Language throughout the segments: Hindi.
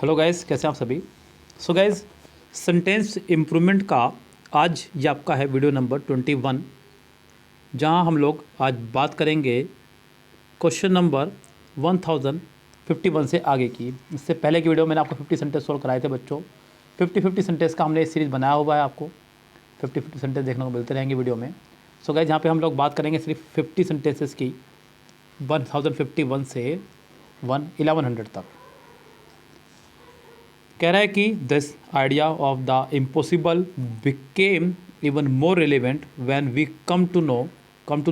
हेलो गाइस, कैसे हैं आप सभी। सो गाइस, सेंटेंस इम्प्रूवमेंट का आज ये आपका है वीडियो नंबर 21, जहां हम लोग आज बात करेंगे क्वेश्चन नंबर 1051 से आगे की। इससे पहले की वीडियो मैंने आपको 50 सेंटेंस सोल्व कराए थे बच्चों। 50 सेंटेंस का हमने एक सीरीज़ बनाया हुआ है, आपको 50 सेंटेंस देखने को मिलते रहेंगे वीडियो में। सो गाइस, यहाँ पे हम लोग बात करेंगे सिर्फ 50 सेंटेंसेस की, 1051 से 1100 तक। कह रहा है कि this idea of the impossible became even more relevant when we come to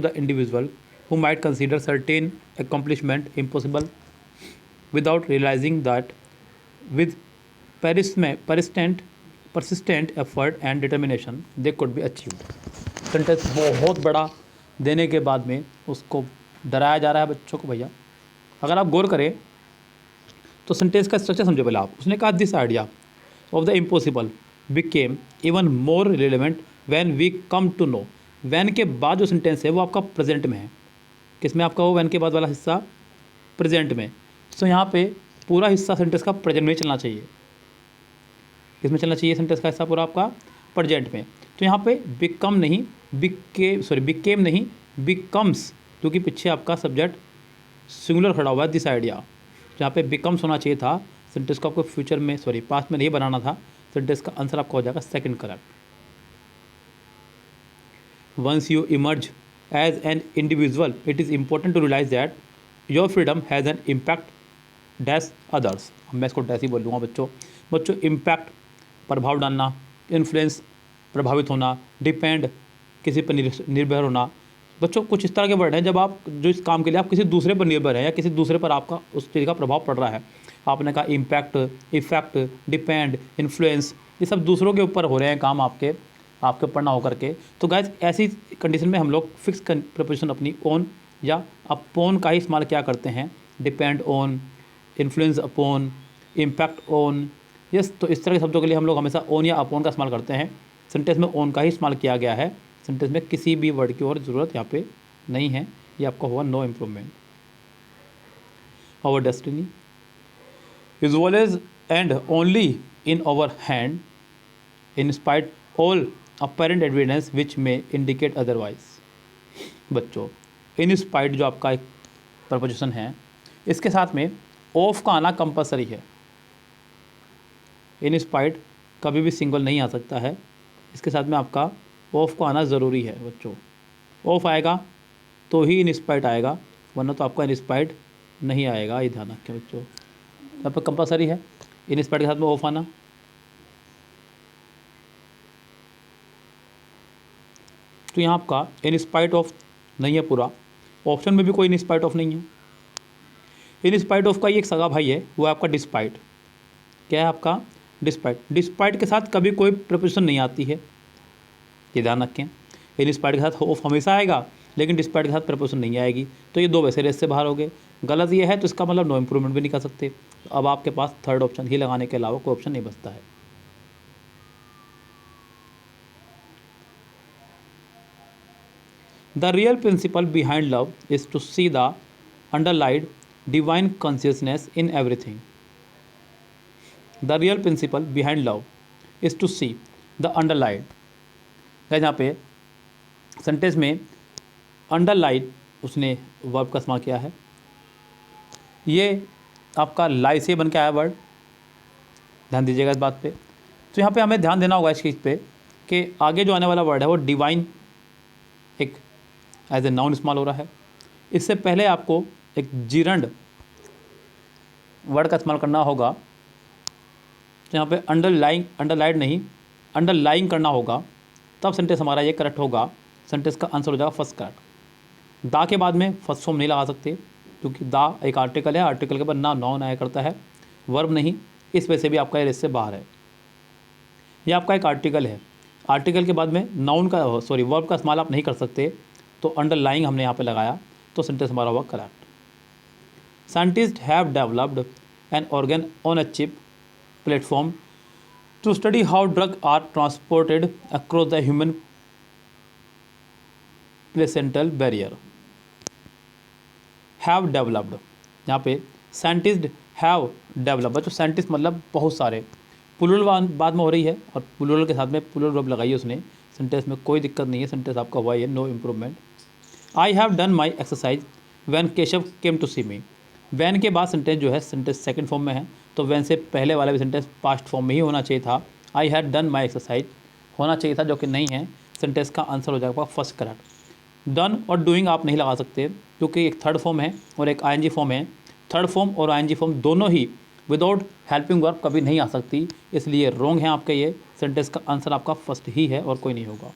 the individual who might consider certain accomplishment impossible without realizing that with persistent effort and determination they could be achieved। Sentence बहुत बड़ा देने के बाद में उसको डराया जा रहा है बच्चों को। भैया अगर आप गौर करें तो सेंटेंस का स्ट्रक्चर समझो पहले आप। उसने कहा this idea of the impossible became even more relevant when we come to know. When के बाद जो सेंटेंस है वो आपका प्रेजेंट में है। किसमें आपका वो वैन के बाद वाला हिस्सा? प्रेजेंट में। तो यहाँ पे पूरा हिस्सा सेंटेंस का प्रेजेंट में चलना चाहिए। किसमें चलना चाहिए? सेंटेंस का हिस्सा पूरा आपका प्रेजेंट में। तो यहाँ पे बिकम नहीं, बिकेम नहीं, बिकम्स, क्योंकि पीछे आपका सब्जेक्ट सिंगुलर खड़ा हुआ है दिस आइडिया। जहाँ पे बिकम्स होना चाहिए था, सेंटेंस को आपको फ्यूचर में पास्ट में नहीं बनाना था। सेंटेंस का आंसर आपका हो जाएगा second correct. Once you emerge as an individual it is important to realise that your freedom has an impact dash others. मैं इसको डैश ही बोलूँगा बच्चों। इम्पैक्ट प्रभाव डालना, इन्फ्लुएंस प्रभावित होना, डिपेंड किसी पर निर्भर होना। बच्चों कुछ इस तरह के वर्ड हैं जब आप जो इस काम के लिए आप किसी दूसरे पर निर्भर हैं या किसी दूसरे पर आपका उस चीज़ का प्रभाव पड़ रहा है। आपने कहा इम्पैक्ट, इफेक्ट, डिपेंड, इन्फ्लुएंस, ये सब दूसरों के ऊपर हो रहे हैं काम आपके ऊपर ना होकर के। तो गाइस ऐसी कंडीशन में हम लोग फिक्स प्रपोजिशन अपनी ओन या अपॉन का ही इस्तेमाल क्या करते हैं। Depend on, influence upon, impact on. Yes, तो इस तरह के शब्दों के लिए हम लोग हमेशा ऑन या अपॉन का इस्तेमाल करते हैं। सेंटेंस में ऑन का ही इस्तेमाल किया गया है। सेंटेंस में किसी भी वर्ड की और ज़रूरत यहाँ पे नहीं है। ये आपका होगा no improvement. Our destiny is always and only in our hand in spite all apparent evidence which may indicate otherwise. बच्चों इन स्पाइट जो आपका एक प्रपोजिशन है, इसके साथ में ऑफ का आना कंपलसरी है। इन स्पाइट कभी भी सिंगल नहीं आ सकता है, इसके साथ में आपका ऑफ को आना ज़रूरी है बच्चों। ऑफ आएगा तो ही इन स्पाइट आएगा, वरना तो आपका इन स्पाइट नहीं आएगा। ये ध्यान रखें बच्चों, यहाँ पर कंपलसरी है इन स्पाइट के साथ में ऑफ आना। तो यहाँ आपका इन स्पाइट ऑफ नहीं है पूरा, ऑप्शन में भी कोई इन स्पाइट ऑफ नहीं है। इन स्पाइट ऑफ का ये एक सगा भाई है, वो है आपका डिस्पाइट। क्या है आपका? डिस्पाइट। डिस्पाइट के साथ कभी कोई प्रपोजिशन नहीं आती है, ये ध्यान रखें। इन स्पाइट के साथ ऑफ हमेशा आएगा, लेकिन डिस्पाइट के साथ प्रपोजिशन नहीं आएगी। तो ये दो वैसे रेस से बाहर हो गए। गलत ये है तो इसका मतलब नो इम्प्रूवमेंट भी नहीं कर सकते। तो अब आपके पास थर्ड ऑप्शन ही लगाने के अलावा कोई ऑप्शन नहीं बचता है। The real principle behind love is to see the underlaid divine consciousness in everything. The real principle behind love is to see the underlaid. यहाँ पे सेंटेंस में अंडरलाइन उसने वर्ब का इस्तेमाल किया है। ये आपका लाई से बन के आया वर्ड, ध्यान दीजिएगा इस बात पे। तो यहाँ पे हमें ध्यान देना होगा इस चीज़ पे कि आगे जो आने वाला वर्ड है वो डिवाइन एक एज ए नाउन इस्तेमाल हो रहा है। इससे पहले आपको एक जीरंड वर्ड का इस्तेमाल करना होगा। तो यहाँ पे अंडरलाइन नहीं, अंडरलाइन करना होगा, तब सेंटेंस हमारा ये करेक्ट होगा। सेंटेंस का आंसर हो जाएगा फर्स्ट करेक्ट। दा के बाद में फर्स्ट फॉर्म नहीं लगा सकते, क्योंकि दा एक आर्टिकल है, आर्टिकल के बाद ना नाउन आया करता है, वर्ब नहीं। इस वजह से भी आपका ये रेस से बाहर है। ये आपका एक आर्टिकल है, आर्टिकल के बाद में नाउन का वर्ब का इस्तेमाल आप नहीं कर सकते। तो अंडरलाइंग हमने यहाँ पे लगाया, तो सेंटेंस हमारा हुआ correct. Scientist have developed an organ on a chip platform to study how drugs are transported across the human placental barrier। have developed, यहाँ पे scientists हैव डेवलप। बच्चों साइंटिस्ट मतलब बहुत सारे, प्लूरल बाद में हो रही है और प्लूरल के साथ में प्लूरल वर्ब लगाई है उसने। सेंटेंस में कोई दिक्कत नहीं है, सेंटेंस आपका हुआ है, no improvement. I have done my exercise when Keshav came to see me. When के बाद सेंटेंस जो है सेंटेंस सेकंड फॉर्म में है, तो वैन से पहले वाला भी सेंटेंस पास्ट फॉर्म में ही होना चाहिए था। I had done my exercise होना चाहिए था, जो कि नहीं है। सेंटेंस का आंसर हो जाएगा फर्स्ट करेक्ट। डन और डूइंग आप नहीं लगा सकते क्योंकि एक थर्ड फॉर्म है और एक आईएनजी फॉर्म है। थर्ड फॉर्म और आईएनजी फॉर्म दोनों ही विदाउट हेल्पिंग वर्ब कभी नहीं आ सकती, इसलिए रॉन्ग है आपका ये। सेंटेंस का आंसर आपका फर्स्ट ही है और कोई नहीं होगा।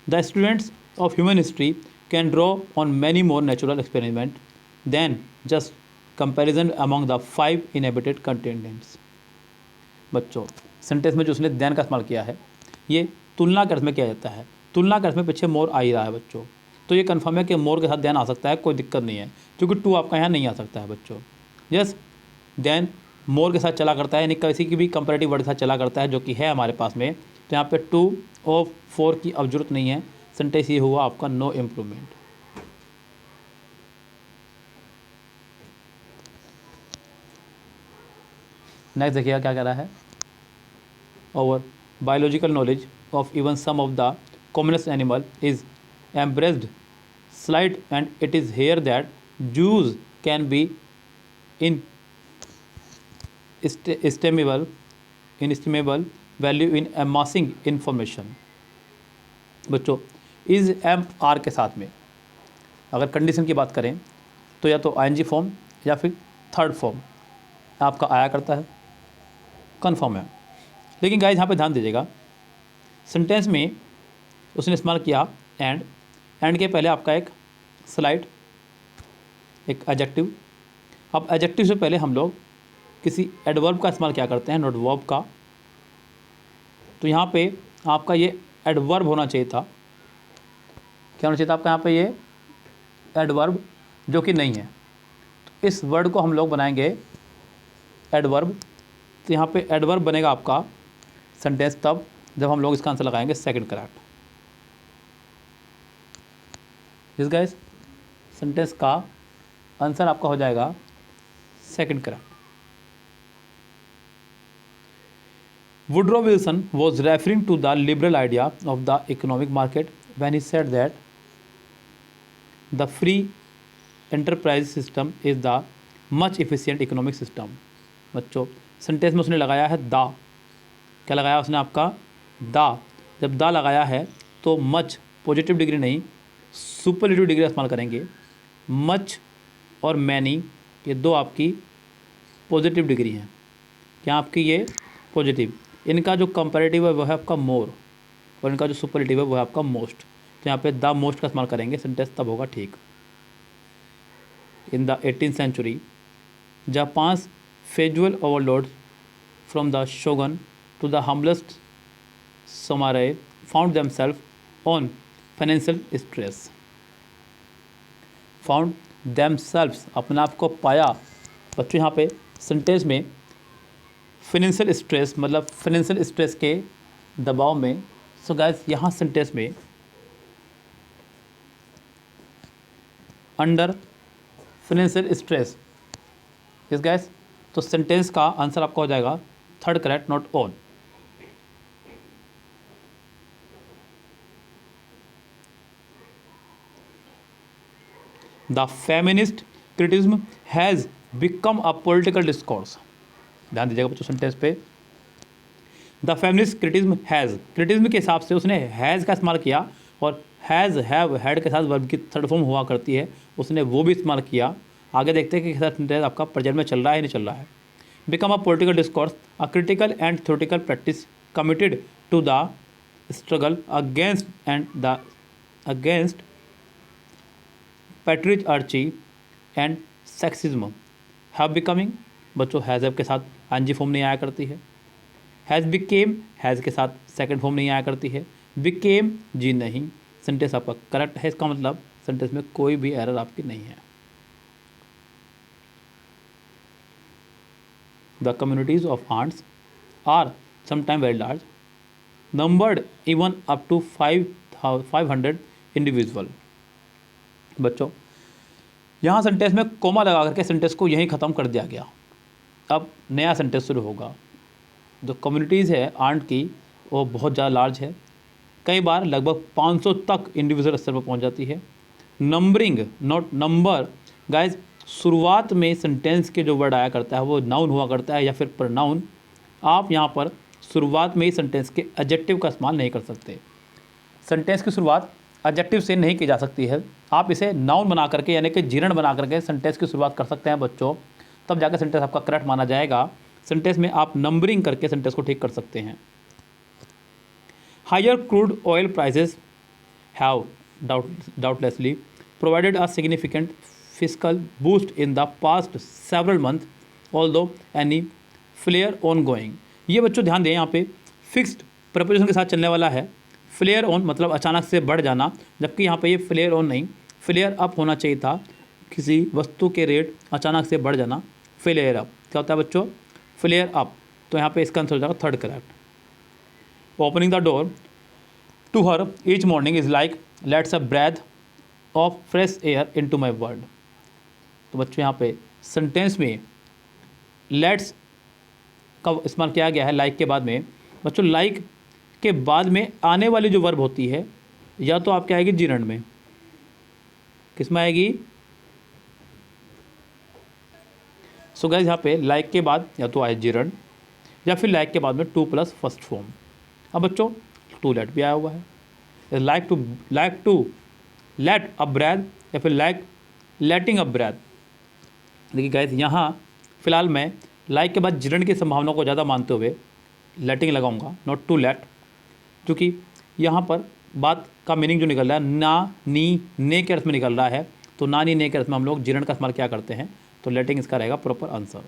The students of human history can draw on many more natural experiments than just comparison among the 5 inhabited continents। बच्चों सेंटेंस में जो उसने देन का इस्तेमाल किया है ये तुलना के अर्थ में किया जाता है। तुलना के अर्थ में पीछे मोर आ ही रहा है बच्चों, तो ये कन्फर्म है कि मोर के साथ देन आ सकता है, कोई दिक्कत नहीं है, क्योंकि टू आपका यहाँ नहीं आ सकता है बच्चों। यस, देन मोर के साथ चला करता है, यानी किसी की भी कंपेरेटिव वर्ड के साथ चला करता है, जो कि है हमारे पास में। तो यहाँ पे टू और फोर की अब जरूरत नहीं है। सेंटेंस ये हुआ आपका नो इम्प्रूवमेंट। नेक्स्ट देखिएगा क्या कह रहा है। Over biological knowledge of even some of the commonest animal is embraced slide and it is here that zoos can be in inestimable value in amassing information. बच्चों इज़ एम आर के साथ में अगर कंडीशन की बात करें तो या तो आईएनजी फॉर्म या फिर थर्ड फॉर्म आपका आया करता है, कन्फर्म है। लेकिन गाइस यहाँ पे ध्यान दीजिएगा, सेंटेंस में उसने इस्तेमाल किया एंड के पहले आपका एक स्लाइड, एक एडजेक्टिव। अब एडजेक्टिव से पहले हम लोग किसी एडवर्ब का इस्तेमाल क्या करते हैं, नॉट वर्ब का। तो यहाँ पे आपका ये एडवर्ब होना चाहिए था। क्या होना चाहिए था आपका यहाँ पे ये एडवर्ब, जो कि नहीं है। तो इस वर्ड को हम लोग बनाएंगे एडवर्ब। तो यहाँ पे एडवर्ब बनेगा आपका सेंटेंस तब जब हम लोग इसका आंसर लगाएंगे सेकंड करेक्ट। इस गाइस सेंटेंस का आंसर आपका हो जाएगा second correct. Woodrow Wilson was referring to the liberal idea of the economic market when he said that the free enterprise system is the much efficient economic system। बच्चों सेंटेंस में उसने लगाया है द। क्या लगाया उसने आपका द। जब द लगाया है तो मच पॉजिटिव डिग्री नहीं सुपरलेटिव डिग्री इस्तेमाल करेंगे। मच और मैनी ये दो आपकी पॉजिटिव डिग्री हैं। क्या आपकी ये पॉजिटिव, इनका जो कंपैरेटिव है वो है आपका मोर और इनका जो सुपरलेटिव है वो है आपका मोस्ट। तो यहाँ पे द मोस्ट का इस्तेमाल करेंगे, सेंटेंस तब होगा ठीक। In the 18th century Japan's feudal overload from the shogun to the humblest samurai found themself on financial stress. Found themselves अपने आप को पाया। बच्चों यहाँ पे सेंटेंस में फाइनेंशियल स्ट्रेस मतलब फाइनेंशियल स्ट्रेस के दबाव में। सो गाइस यहाँ सेंटेंस में अंडर फाइनेंशियल स्ट्रेस इस गाइस, तो सेंटेंस का आंसर आपका हो जाएगा third correct, not on. The feminist criticism has become a political discourse. ध्यान दीजिएगा बच्चों सेंटेंस पे। The feminist criticism has, criticism के हिसाब से उसने हैज़ का इस्तेमाल किया और हैज़ हैव हैड के साथ वर्ब की थर्ड फॉर्म हुआ करती है, उसने वो भी इस्तेमाल किया। आगे देखते हैं कि सेंटेंस आपका प्रेजेंट में चल रहा है नहीं चल रहा है। Become a political discourse a critical and theoretical practice committed to the struggle against patriarchy and sexism have becoming. बच्चों हैज़ हैव के साथ आईएनजी फॉर्म नहीं आया करती है। हैज़ बिकेम हैज़ के साथ सेकंड फॉर्म नहीं आया करती है। बिकेम जी नहीं, सेंटेंस आपका करेक्ट है। इसका मतलब सेंटेंस में कोई भी एरर आपकी नहीं है। The communities of ants are sometime very large numbered even up to 500 individual. बच्चों यहाँ सेंटेंस में कोमा लगा करके सेंटेंस को यहीं ख़त्म कर दिया गया। अब नया सेंटेंस शुरू होगा। जो कम्युनिटीज़ है आंट की वो बहुत ज़्यादा लार्ज है, कई बार लगभग 500 तक इंडिविजुअल स्तर पर पहुंच जाती है। नंबरिंग नॉट नंबर गाइज, शुरुआत में सेंटेंस के जो वर्ड आया करता है वो नाउन हुआ करता है या फिर प्रोनाउन। आप यहाँ पर शुरुआत में ही सेंटेंस के एडजेक्टिव का इस्तेमाल नहीं कर सकते। सेंटेंस की शुरुआत एडजेक्टिव से नहीं की जा सकती है। आप इसे नाउन बना करके यानी कि जीर्ण बना करके सेंटेंस की शुरुआत कर सकते हैं बच्चों, तब जाकर सेंटेंस आपका करेक्ट माना जाएगा। सेंटेंस में आप नंबरिंग करके सेंटेंस को ठीक कर सकते हैं। Higher crude oil prices have doubtlessly provided a significant fiscal boost in the past several months, although any flare ongoing। ये बच्चों ध्यान दें, यहाँ पे फिक्स्ड प्रपोजिशन के साथ चलने वाला है। फ्लेयर ऑन मतलब अचानक से बढ़ जाना, जबकि यहाँ पे ये फ्लेयर ऑन नहीं, फ्लेयर अप होना चाहिए था। किसी वस्तु के रेट अचानक से बढ़ जाना, फ्लेयर अप। क्या होता है बच्चों? Flare up. तो यहाँ पे इसका आंसर हो जाएगा third correct. Opening the door to her each morning is like lets a breath of fresh air into my world. तो बच्चों यहाँ पे सेंटेंस में लेट्स का इस्तेमाल किया गया है लाइक के बाद में। बच्चों लाइक के बाद में आने वाली जो वर्ब होती है या तो आपके आएगी जीरण में, किस में आएगी? सो गाइस यहाँ पे लाइक के बाद या तो आए जीरण या फिर लाइक के बाद में टू प्लस फर्स्ट फॉर्म। अब बच्चों टू लेट भी आया हुआ है, like to let a breath या फिर लाइक लेटिंग अ ब्रेथ। देखिए गाइस यहाँ फिलहाल मैं लाइक के बाद जीरण की संभावना को ज़्यादा मानते हुए लेटिंग लगाऊंगा, नॉट टू लेट, क्योंकि यहाँ पर बात का मीनिंग जो निकल रहा है ना नी ने के अर्थ में निकल रहा है। तो ना नी ने के अर्थ में हम लोग जीरण का इस्तेमाल क्या करते हैं, तो लेटिंग इसका रहेगा proper answer.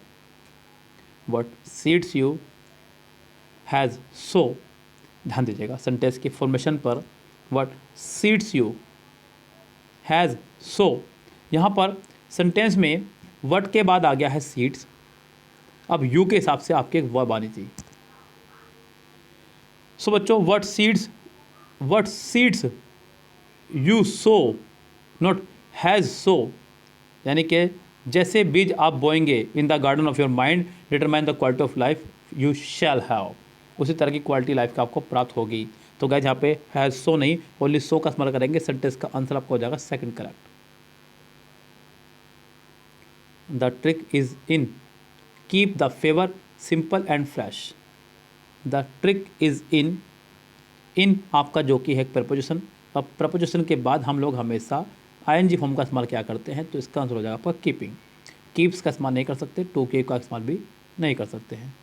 What seeds you has so, ध्यान दीजिएगा सेंटेंस की फॉर्मेशन पर। What seeds you has so, यहाँ पर सेंटेंस में वट के बाद आ गया है सीड्स। अब यू के हिसाब से आपकी एक वर्ब आनी थी। सो बच्चों what seeds you sow, not has sow, यानी कि जैसे बीज आप बोएंगे in the garden of your mind determine the quality of life you shall have, उसी तरह की क्वालिटी लाइफ का आपको प्राप्त होगी। तो गाइस यहाँ पे हैज़ सो नहीं, ओनली सो का इस्तेमाल करेंगे। सेंटेंस का आंसर आपको हो जाएगा second correct. The trick is in keep the favour simple and fresh. The trick is in आपका जो कि है एक प्रपोजिशन। अब प्रपोजिशन के बाद हम लोग हमेशा आईएनजी फॉर्म का इस्तेमाल क्या करते हैं, तो इसका आंसर हो जाएगा आपका कीपिंग। कीप्स का इस्तेमाल नहीं कर सकते, टू कीप का इस्तेमाल भी नहीं कर सकते हैं।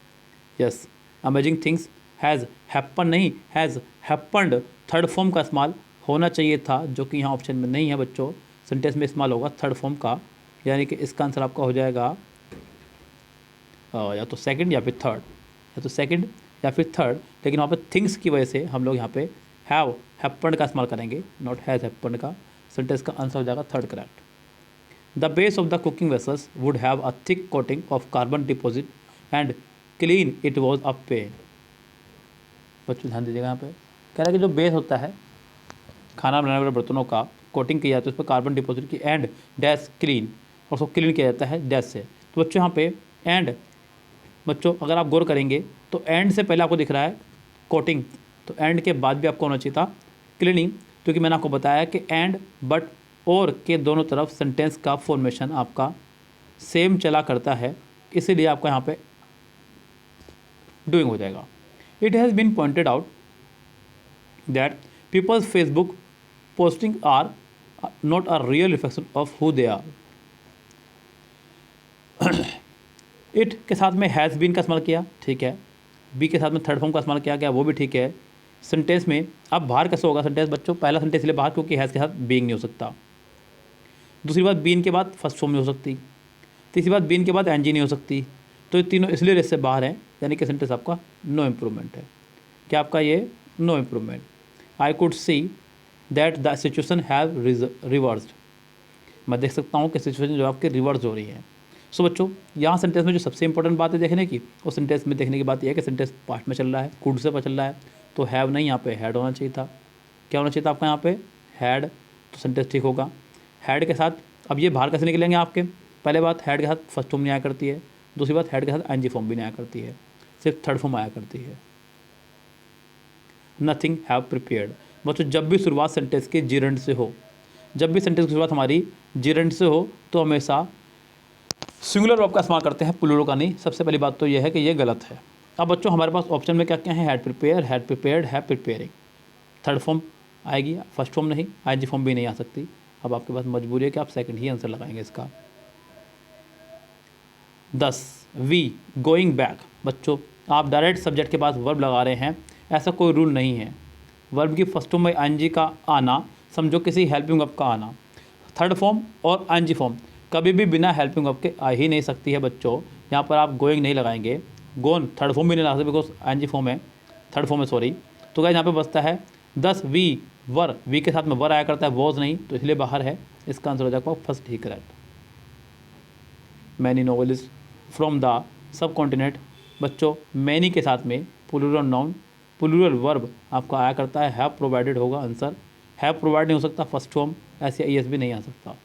Yes, amazing things has happen नहीं, हैज़ हैपन्ड थर्ड फॉर्म का इस्तेमाल होना चाहिए था, जो कि यहाँ ऑप्शन में नहीं है बच्चों। सेंटेंस में इस्तेमाल होगा थर्ड फॉर्म का, यानी कि इसका आंसर आपका हो जाएगा या तो सेकंड या फिर थर्ड, या तो सेकंड या फिर थर्ड। लेकिन वहाँ पे थिंग्स की वजह से हम लोग यहाँ पे हैव हैपन्ड का इस्तेमाल करेंगे, नॉट हैज़ हैपन्ड का। सेंटेंस का आंसर हो जाएगा third correct. The base of the cooking vessels would have a thick coating of carbon deposit and clean it was a pain. बच्चों ध्यान दीजिएगा, यहाँ पे कह रहा है कि जो बेस होता है खाना बनाने वाले बर्तनों का, कोटिंग की जाती है उस पर कार्बन डिपॉजिट की, एंड डैश क्लीन, और उसको क्लीन किया जाता है डैश से। तो बच्चों यहाँ पे एंड, बच्चों अगर आप गौर करेंगे तो एंड से पहले आपको दिख रहा है कोटिंग, तो एंड के बाद भी आपको होना चाहिए था क्लीनिंग, क्योंकि मैंने आपको बताया कि एंड बट और के दोनों तरफ सेंटेंस का फॉर्मेशन आपका सेम चला करता है, इसीलिए आपका यहाँ पे डूइंग हो जाएगा। It has been pointed out that people's Facebook posting are not a real reflection of who they are. It के साथ में हैज़ बीन का इस्तेमाल किया, ठीक है। बी के साथ में थर्ड फॉर्म का इस्तेमाल किया गया, वो भी ठीक है। सेंटेंस में अब बाहर कैसे होगा सेंटेंस बच्चों, पहला सेंटेंस इसलिए बाहर क्योंकि हैज़ के साथ बीइंग नहीं हो सकता। दूसरी बात बीन के बाद फर्स्ट फॉर्म नहीं हो सकती। तीसरी बात बीन के बाद एनजी नहीं हो सकती। तो ये तीनों इसलिए रेस से बाहर हैं, यानी कि सेंटेंस आपका नो इम्प्रूवमेंट है। क्या आपका ये no improvement. I could see that the situation have reversed, मैं देख सकता हूँ कि सिचुएशन जो आपकी रिवर्स हो रही है। सो बच्चों यहाँ सेंटेंस में जो सबसे इंपॉर्टेंट बात है देखने की, उस सेंटेंस में देखने की बात यह है कि सेंटेंस पास्ट में चल रहा है, कुड से चल रहा है, तो हैव नहीं, यहाँ पे हैड होना चाहिए था। क्या होना चाहिए था आपका यहाँ पे हैड, तो सेंटेंस ठीक होगा। हैड के साथ अब ये बाहर कैसे निकलेंगे आपके? पहले बात, हेड के साथ फर्स्ट फॉर्म नहीं आया करती है। दूसरी बात, हेड के साथ एनजी फॉर्म भी नहीं आया करती है, सिर्फ थर्ड फॉर्म आया करती है। Nothing have prepared. बच्चों जब भी शुरुआत सेंटेंस के जिरंड से हो, जब भी सेंटेंस की शुरुआत हमारी जिरंड से हो तो हमेशा सिंगुलर वर्ब का इस्तेमाल करते हैं, प्लूरल का नहीं। सबसे पहली बात तो यह है कि ये गलत है। अब बच्चों हमारे पास ऑप्शन में क्या क्या है? Had prepare, had prepared, have preparing. Third form आएगी, फर्स्ट फॉर्म नहीं, आईएनजी फॉर्म भी नहीं आ सकती। अब आपके पास मजबूरी है कि आप सेकंड ही आंसर लगाएंगे इसका। 10 वी गोइंग बैक। बच्चों आप डायरेक्ट सब्जेक्ट के पास वर्ब लगा रहे हैं, ऐसा कोई रूल नहीं है। वर्ब की फर्स्ट फॉर्म में आईएनजी का आना समझो किसी हेल्पिंग वर्ब का आना। थर्ड फॉर्म और आईएनजी फॉर्म कभी भी बिना हेल्पिंग वर्ब के आ ही नहीं सकती है बच्चों। यहाँ पर आप गोइंग नहीं लगाएंगे, गोन थर्ड फॉर्म भी नहीं लगा सकते बिकॉज आईएनजी फॉर्म है, थर्ड फॉर्म है सॉरी। तो गाइस यहाँ पे बचता है 10 वी वर, वी के साथ में वर आया करता है, वॉज नहीं, तो इसलिए बाहर है। इसका आंसर हो जाएगा फर्स्ट ही correct. Many novelist from the sub continent. बच्चों मैनी के साथ में प्लूरल नाउन, प्लूरल वर्ब आपका आया करता है, हैव प्रोवाइडेड होगा आंसर। हैव प्रोवाइड नहीं हो सकता फर्स्ट फॉर्म, ऐसे आई एस भी नहीं आ सकता।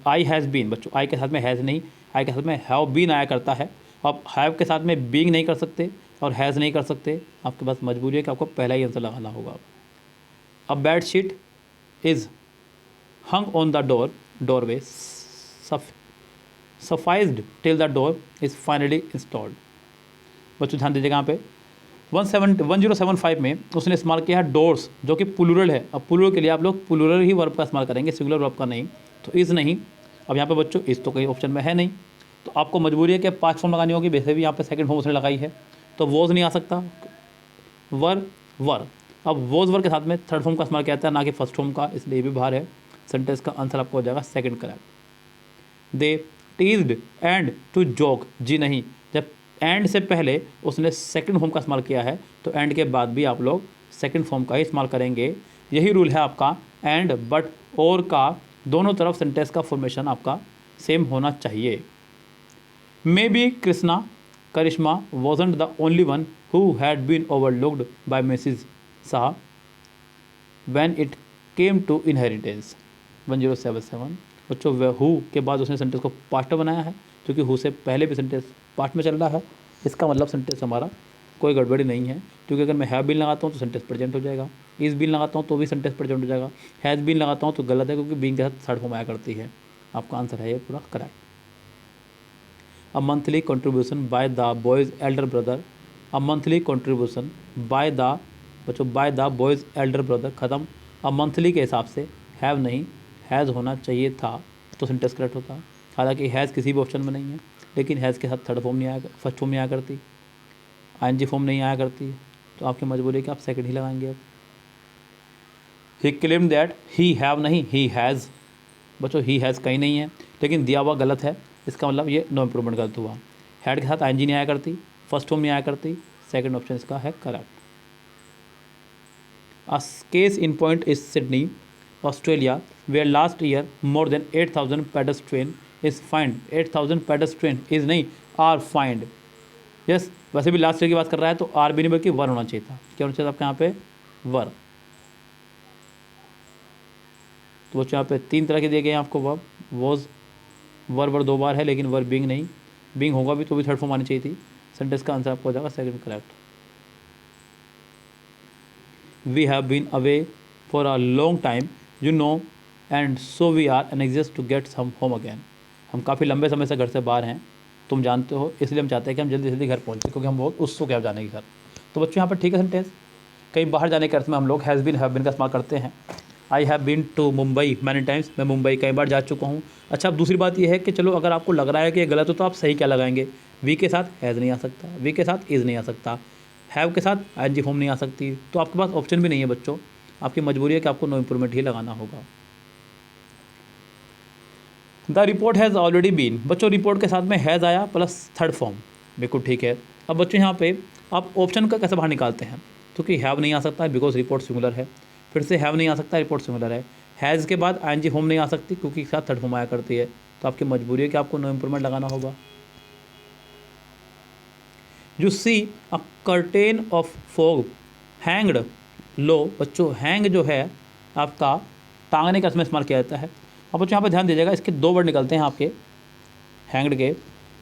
आई हैज़ बीन, बच्चों आई के साथ में हैज़ नहीं, आई के साथ में हैव बीन आया करता है। आप हैव के साथ में बीइंग नहीं कर सकते और हैज़ नहीं कर सकते, आपके पास मजबूरी है कि आपको पहला ही आंसर लगाना होगा। अब bed sheet is hung on the doorway sufficed till the door is finally installed. बच्चों ध्यान दीजिएगा यहाँ पे 1075 में उसने इस्तेमाल किया है डोर्स, जो कि प्लूरल है। अब प्लूरल के लिए आप लोग प्लूरल ही वर्ब का इस्तेमाल करेंगे, सिंगुलर वर्ब का नहीं। तो इज़ नहीं, अब यहाँ पे बच्चों इज़ तो कहीं ऑप्शन में है नहीं, तो आपको मजबूरी है कि 5 फॉर्म लगानी होगी। वैसे भी यहाँ पे सेकंड फॉर्म उसने लगाई है, तो वॉज नहीं आ सकता, वर। अब वॉज वर के साथ में थर्ड फॉर्म का इस्तेमाल किया जाता है, ना कि फर्स्ट फॉर्म का, इसलिए भी बाहर है। सेंटेंस का आंसर आपको हो जाएगा second correct. They teased and to joke, जी नहीं, जब एंड से पहले उसने सेकंड फॉर्म का इस्तेमाल किया है तो एंड के बाद भी आप लोग सेकंड फॉर्म का ही इस्तेमाल करेंगे। यही रूल है आपका। एंड बट और का दोनों तरफ सेंटेंस का फॉर्मेशन आपका सेम होना चाहिए। Maybe Krishna Karishma wasn't the only one who had been overlooked by Mrs Shah when it came to inheritance. 1077। बच्चों वह हु के बाद उसने सेंटेंस को पास्ट बनाया है, क्योंकि हु से पहले भी सेंटेंस पास्ट में चल रहा है। इसका मतलब सेंटेंस हमारा कोई गड़बड़ी नहीं है, क्योंकि अगर मैं हैव बीन लगाता हूँ तो सेंटेंस प्रेजेंट हो जाएगा, इज़ बीन लगाता हूँ तो भी सेंटेंस प्रेजेंट हो जाएगा, हैज़ बीन लगाता हूँ तो गलत है, क्योंकि बीइंग के साथ थर्ड फॉर्म आया करती है। आपका आंसर है ये पूरा correct. A monthly contribution by the boys elder brother. A monthly contribution by the, बच्चों by the boys elder brother खत्म। अब मंथली के हिसाब से हैव नहीं, हैज़ होना चाहिए था, तो सेंटेंस करेक्ट होता। हालांकि हैज़ किसी भी ऑप्शन में नहीं है, लेकिन हैज़ के साथ थर्ड फॉर्म नहीं आया, फर्स्ट फॉर्म नहीं आया करती, आईएनजी फॉर्म नहीं आया करती, तो आपकी मजबूरी है कि आप सेकंड ही लगाएंगे। अब ही क्लेम दैट ही हैव नहीं, ही हैज़। बच्चों ही हैज़ कहीं नहीं है, लेकिन दिया हुआ गलत है, इसका मतलब ये नो इम्प्रूवमेंट गलत हुआ। हैड के साथ आईएनजी नहीं आया करती, फर्स्ट फॉर्म नहीं आया करती, सेकंड ऑप्शन इसका है correct. A case in point is Sydney Australia where last year more than 8000 pedestrian is find. 8000 pedestrian is नहीं, आर फाइंड। यस, वैसे भी लास्ट ईयर की बात कर रहा है तो आर भी नहीं बल्कि वर होना चाहिए था। क्या होना चाहिए था आपके यहाँ पे? वर। तो बच्चों यहाँ पे 3 तरह के दिए गए हैं आपको वर्ब, वॉज, वर 2 बार है, लेकिन वर बीइंग नहीं, बीइंग होगा भी तो भी थर्ड फॉर्म आनी चाहिए थी। सेंटेंस का आंसर आपको हो जाएगा second correct. We have been away for a long time you know and so we are anxious to get some home again. हम काफ़ी लंबे समय से घर से बाहर हैं, तुम जानते हो, इसलिए हम चाहते हैं कि हम जल्दी जल्दी घर पहुँचे, क्योंकि हम बहुत उत्सुक है जाने के घर। तो बच्चों यहाँ पर ठीक है सेंटेंस। कहीं बाहर जाने के अर्थ में हम लोग हैज़ बीन का इस्तेमाल करते हैं। I have been to Mumbai many times, मैं मुंबई कई बार जा चुका हूँ। अच्छा, अब दूसरी बात यह है कि चलो अगर आपको लग रहा है कि ये गलत हो तो आप सही क्या लगाएंगे? वी के साथ हैज़ नहीं आ सकता, वी के साथ इज़ नहीं आ सकता, हैव के साथ आईएनजी फॉर्म नहीं आ सकती, तो आपके पास ऑप्शन भी नहीं है बच्चों। आपकी मजबूरी है कि आपको नो इम्प्रूवमेंट ही लगाना होगा। The report has already been. बच्चों रिपोर्ट के साथ में हैज़ आया प्लस थर्ड फॉर्म, बिल्कुल ठीक है। अब बच्चों यहाँ पे आप ऑप्शन का कैसे बाहर निकालते हैं? क्योंकि हैव नहीं आ सकता है बिकॉज रिपोर्ट सिंगुलर है, फिर से हैव नहीं आ सकता, रिपोर्ट सिंगुलर है। हैज़ के बाद आईएनजी फॉर्म नहीं आ सकती क्योंकि साथ थर्ड फॉर्म आया करती है, तो आपकी मजबूरी है कि आपको नो इम्प्रूवमेंट लगाना होगा। You see a curtain of fog hanged low बच्चों हैंग जो है आपका टांगने का इसमें इस्तेमाल किया जाता है। अब बच्चों यहाँ पे ध्यान दीजिएगा, इसके दो वर्ड निकलते हैं आपके हैंग्ड के।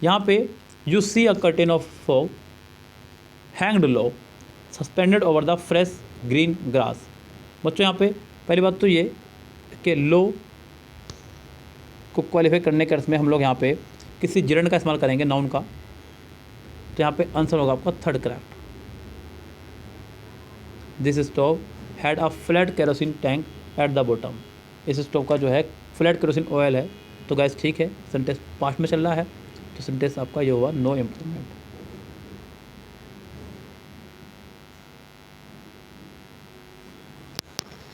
यहाँ पे you see a curtain of fog hanged low suspended over the fresh green grass. बच्चों यहाँ पे पहली बात तो ये कि लो को क्वालिफाई करने के अर्थ में हम लोग यहाँ पे किसी जिरंड का इस्तेमाल करेंगे, नाउन का। तो यहाँ पे आंसर होगा आपका third correct. This stove had a flat kerosene tank at the bottom. इस स्टोव का जो है फ्लैट केरोसिन ऑयल है। तो गैस ठीक है, सेंटेंस पास्ट में चल रहा है, तो सेंटेंस आपका ये हुआ no improvement.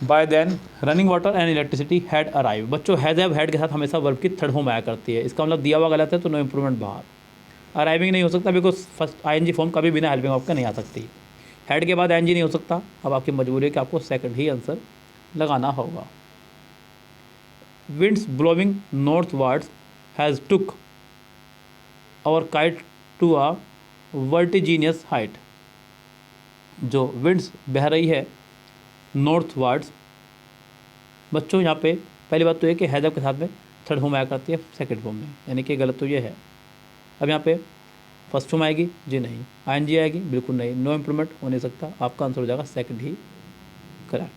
By then running water and electricity had arrive. बच्चों हैज़ हैव हैड के साथ हमेशा वर्ब की थर्ड फॉर्म आया करती है। इसका मतलब दिया हुआ गलत है तो नो इम्प्रूवमेंट बाहर। अराइविंग नहीं हो सकता बिकॉज फर्स्ट आईएनजी फॉर्म कभी बिना हेल्पिंग ऑफ का नहीं आ सकती। हेड के बाद आईएनजी नहीं हो सकता। अब आपकी मजबूरी है कि आपको सेकंड ही आंसर लगाना होगा। Winds blowing northwards has took और kite to a vertiginous height. जो विंड्स बह रही है नॉर्थ वार्ड्स, बच्चों यहाँ पे पहली बात तो ये कि हैज़ के साथ में थर्ड फॉर्म आया करती है सेकंड फॉर्म में, यानी कि गलत तो ये है। अब यहाँ पे फर्स्ट फॉर्म आएगी जी नहीं, आईएनजी आएगी बिल्कुल नहीं, नो इम्प्रूवमेंट हो नहीं सकता। आपका आंसर हो जाएगा सेकंड ही correct.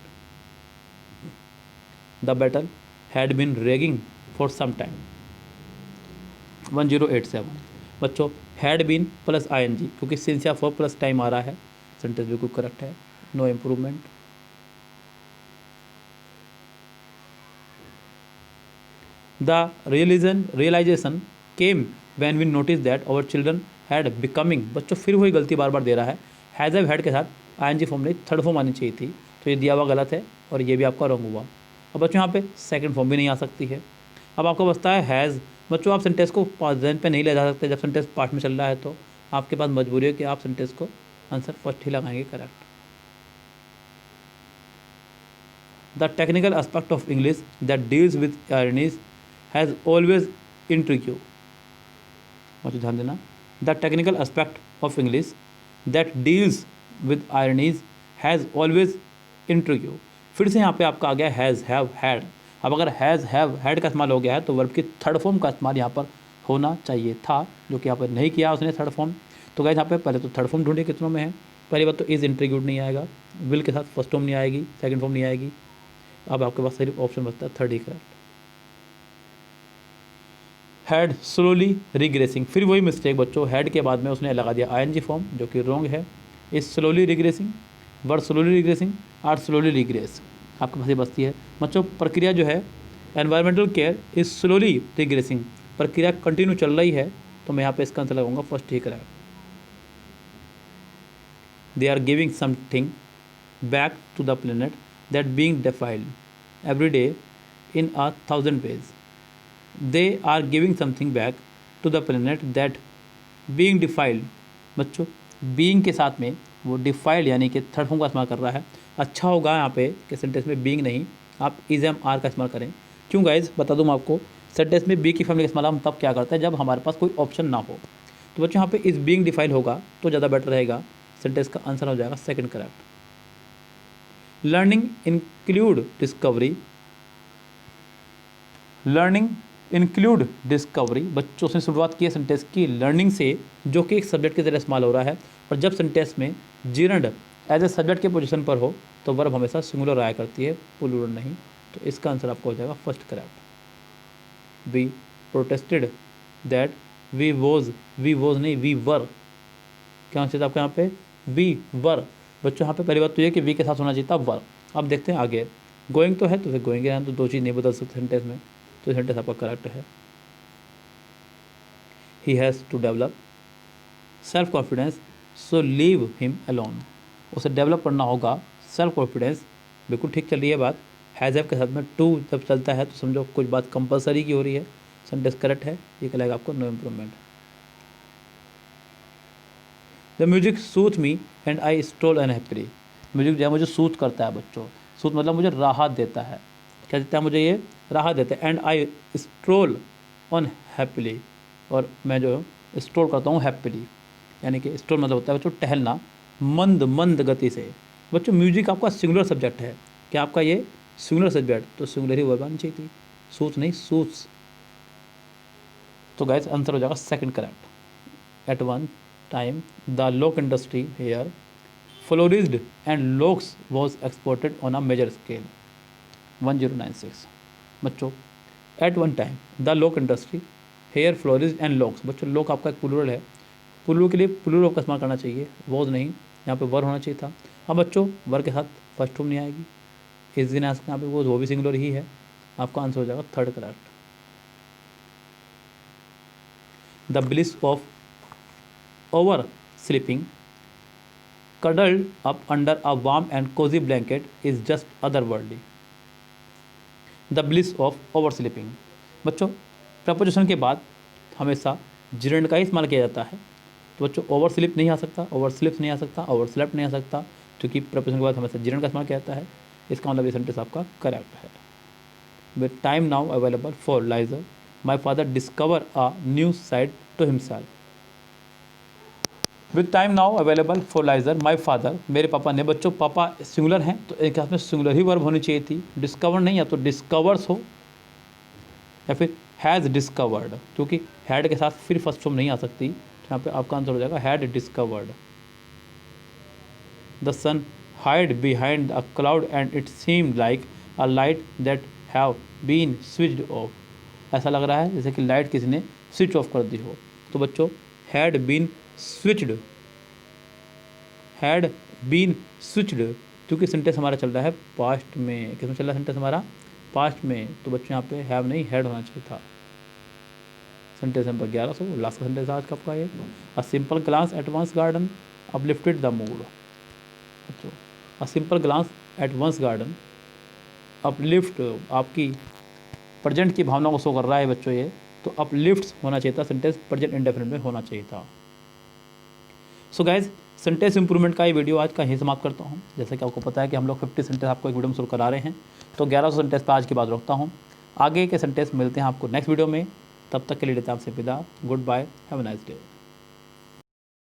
The battle had been raging for some time 1087। बच्चों हैड बीन प्लस आईएनजी, क्योंकि सिंस या फॉर प्लस टाइम आ रहा है, सेंटेंस बिल्कुल करेक्ट है, no improvement. The realisation came when we notice that our children had becoming. बच्चों फिर वही गलती बार बार दे रहा है, हैज़ हैव हैड के साथ आईएनजी फॉर्म नहीं थर्ड फॉर्म आनी चाहिए थी, तो ये दिया हुआ गलत है और ये भी आपका रॉन्ग हुआ। अब बच्चों यहाँ पे सेकंड फॉर्म भी नहीं आ सकती है। अब आपको बचता है हैज़। बच्चों आप सेंटेंस को प्रेजेंट पे नहीं ले जा सकते जब सेंटेंस पास्ट में चल रहा है, तो आपके पास मजबूरी है कि आप सेंटेंस को आंसर फर्स्ट ही लगाएंगे correct. The technical aspect of English that deals with ironies has always intrigued you। मुझे ध्यान देना, the technical aspect of English that deals with ironies has always intrigued you। फिर से यहाँ पे आपका आ गया हैज़ हैव हैड। अब अगर हैज़ हैव हैड का इस्तेमाल हो गया है तो वर्ब की थर्ड फॉर्म का इस्तेमाल यहाँ पर होना चाहिए था, जो कि यहाँ पर नहीं किया उसने थर्ड फॉर्म। तो गए यहाँ पे पहले तो थर्ड फॉर्म ढूंढिए कितनों में है। पहली बात तो इज़ इंट्रीग्यूड नहीं आएगा, विल के साथ फर्स्ट फॉर्म नहीं आएगी, सेकंड फॉर्म नहीं आएगी। अब आपके पास सिर्फ ऑप्शन बचता है थर्ड ही करेक्ट। हैड स्लोली रिग्रेसिंग, फिर वही मिस्टेक बच्चों, हैड के बाद में उसने लगा दिया आईएनजी फॉर्म, जो कि रॉन्ग है। Is slowly regressing, word slowly regressing, are slowly regress, आपके पास ये बचती है। बच्चों प्रक्रिया जो है environmental care is slowly regressing, प्रक्रिया कंटिन्यू चल रही है, तो मैं यहाँ पे इसका आंसर लगाऊंगा फर्स्ट ही correct. They are giving something back to the planet that being defiled every day in 1000 ways। They are giving something back to the planet that being defiled. बच्चों बीइंग के साथ में वो डिफाइल्ड यानी कि थर्ड फॉर्म का इस्तेमाल कर रहा है। अच्छा होगा यहाँ पे कि सेंटेंस में बीइंग नहीं, आप इज एम आर का इस्तेमाल करें। क्यों गाइज बता दूँ मैं आपको, सेंटेंस में बी की फैमिली का इस्तेमाल हम तब क्या करते हैं जब हमारे पास कोई ऑप्शन ना हो। तो बच्चों यहाँ पे इज बीइंग डिफाइल्ड होगा तो ज़्यादा बेटर रहेगा, सेंटेंस का आंसर हो जाएगा second correct. Learning include discovery, learning include discovery. बच्चों से शुरुआत की है सेंटेंस की लर्निंग से, जो कि एक सब्जेक्ट की तरह इस्तेमाल हो रहा है, और जब सेंटेंस में जिरंड एज ए सब्जेक्ट के पोजीशन पर हो तो वर्ब हमेशा सिंगुलर आया करती है, प्लूरल नहीं। तो इसका आंसर आपको हो जाएगा first correct. We protested that we was नहीं वी वर, क्या होना चाहिए आपके यहाँ पे वी वर। बच्चों यहाँ पे पहली बात तो ये कि वी के साथ होना चाहिए था वर। अब देखते हैं आगे, गोइंग तो है तो फिर गोइंग है, तो दो चीज़ नहीं बदल सकते सेंटेंस में, तो सेंटेंस आपका करेक्ट है। He has to develop self confidence so leave him alone. उसे डेवलप करना होगा सेल्फ कॉन्फिडेंस, बिल्कुल ठीक चल रही है बात। हैज़ हैव के साथ में टू जब चलता है तो समझो कुछ बात कंपलसरी की हो रही है, सेंटेंस करेक्ट है, ये कहलाएगा आपको no improvement. The music soothe me and I stroll unhappily. Music जो है मुझे सूथ करता है बच्चों, सूथ मतलब मुझे राहत देता है, क्या देता है मुझे ये राहत देता है। And I stroll on happily, और मैं जो स्ट्रोल करता हूँ हैप्पीली, यानी कि स्ट्रोल मतलब होता है बच्चों टहलना मंद मंद गति से, बच्चों म्यूजिक आपका सिंगुलर सब्जेक्ट है, क्या आपका ये सिंगुलर सब्जेक्ट, तो सिंगुलर ही वर्ब आनी चाहिए थी, सूट्स नहीं सूट्स। तो गाइस आंसर हो जाएगा second correct. At one time the lock industry here flourished and locks was exported on a major scale. 1096। बच्चों at one time the lock industry here flourished and locks, बच्चों लोक आपका एक प्लूरल है, प्लूरल के लिए प्लूरल का इस्तेमाल करना चाहिए, वॉज नहीं, यहाँ पे वर होना चाहिए था। अब बच्चों वर के साथ फर्स्ट फॉर्म नहीं आएगी, इस दिन यहाँ पे वो भी सिंगुलर ही है, आपका आंसर हो जाएगा third correct. The bliss of over sleeping cuddled up under a warm and cozy blanket is just otherworldly. The bliss of oversleeping। बच्चों प्रपोजिशन के बाद हमेशा जिरेंड का ही इस्तेमाल किया जाता है, तो बच्चों ओवर स्लिप नहीं आ सकता, ओवर स्लिप्स नहीं आ सकता, ओवर स्लेप्ट नहीं आ सकता, क्योंकि प्रपोजिशन के बाद हमेशा जिरेंड का इस्तेमाल किया जाता है। इसका मतलब ये सेंटेंस आपका करेक्ट है। With time now available for leisure my father discover a new side to himself. With time now available for leisure my father, मेरे पापा ने, बच्चों पापा सिंगुलर हैं तो एक हाथ में सिंगुलर ही वर्ब होनी चाहिए थी, डिस्कवर नहीं, या तो डिस्कवर्स हो या फिर हैज़ डिस्कवर्ड, क्योंकि हैड के साथ फिर फर्स्ट फॉर्म नहीं आ सकती, तो यहाँ पे आपका आंसर हो जाएगा had discovered. The sun hide behind a cloud and it seemed like a light that have been switched off. ऐसा लग रहा है जैसे कि लाइट किसी ने स्विच ऑफ कर दी हो, तो बच्चों had been switched, had been switched, क्योंकि सेंटेंस हमारा चल रहा है पास्ट में, किसमें चल रहा है सेंटेंस हमारा पास्ट में, तो बच्चों यहाँ पे हैव नहीं हैड होना चाहिए था। सेंटेंस नंबर 1100 लास्ट का सेंटेंस आज का आपका ये। A simple glance at once garden uplifted the mood. बच्चों a simple glance at once garden uplift आपकी प्रेजेंट की भावना को शो कर रहा है बच्चों ये, तो अपलिफ्ट्स होना चाहिए था, सेंटेंस प्रेजेंट इंडेफिनिट में होना चाहिए था। सो गाइज सेंटेंस इंप्रूवमेंट का ये वीडियो आज का ही समाप्त करता हूँ। जैसे कि आपको पता है कि हम लोग 50 सेंटेंस आपको एक वीडियो में शुरू करा रहे हैं, तो 1100 सेंटेंस पर आज की बात रखता हूँ। आगे के सेंटेंस मिलते हैं आपको नेक्स्ट वीडियो में, तब तक के लिए लेते हैं आपसे विदा। Goodbye, have a nice day.